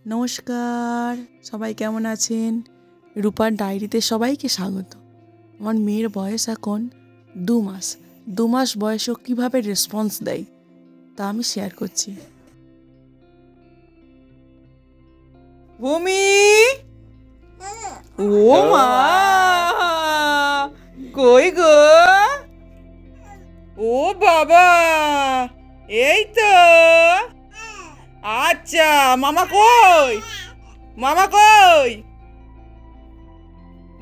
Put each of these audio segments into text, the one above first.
নমস্কার, সবাই কেমন আছেন? রূপার ডায়েরিতে সবাইকে স্বাগত। আমার মেয়ের বয়স এখন 2 মাস। 2 মাস বয়সেও কীভাবে রেসপন্স দেয় তা আমি শেয়ার করছি। ভূমি, ও মা, কই গো? ও বাবা, এই তো। আচ্ছা, মামা কই? মামা কই?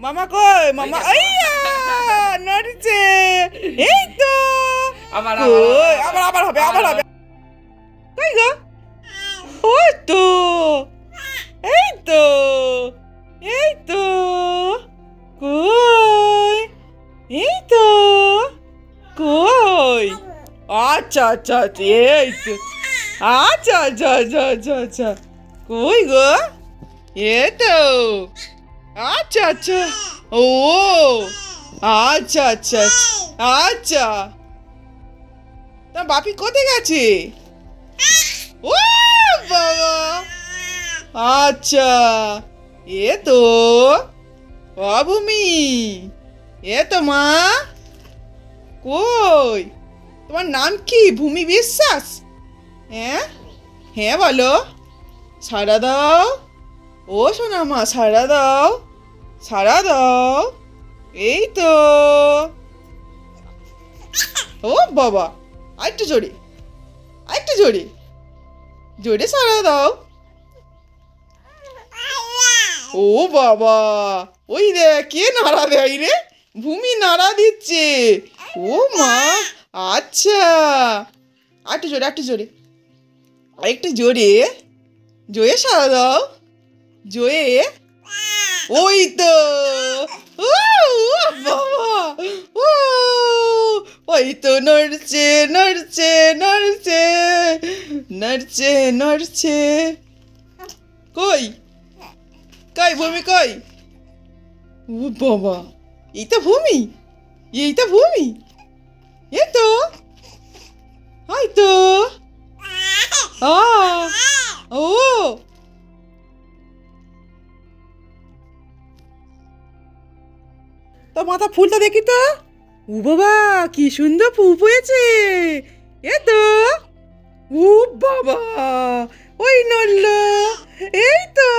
মামা কই? মামা আইয়া নড়ছে। এই তো। কই? আবার হবে। কই গো? ওই তো। এই তো। কই? এই তো। কই? আচ্ছা, এই তো। আচ্ছা। কই গো? এই তো। আচ্ছা। ও আচ্ছা। তা বাপি কোথায় গেছে? ও বাবা, আচ্ছা। এ তো অভূমি, এ তো মা। কই? তোমার নাম কি? ভূমি বিশ্বাস? হ্যাঁ বলো। সাড়া দাও। ও সোনা মা, সাড়া দাও। এই তো। ও বাবা, আরেকটু জোরে সাড়া দাও। ও বাবা, ওই রে, কে নাড়া দেয় রে? ভূমি নাড়া দিচ্ছে। ও মা, আচ্ছা। আরেকটু জোরে সাড়া দাও। জোরে। ওই তো। ও বাবা, ওই তো নড়ছে। কই ভূমি কই? ও বাবা, এইটা ভূমি। এই তো। হাই তো। ও তো মাথা ফুলটা দেখি তো। ও বাবা, কি সুন্দর ফুল হয়েছে। এ তো। ও বাবা, ওই নড়ল। এই তো।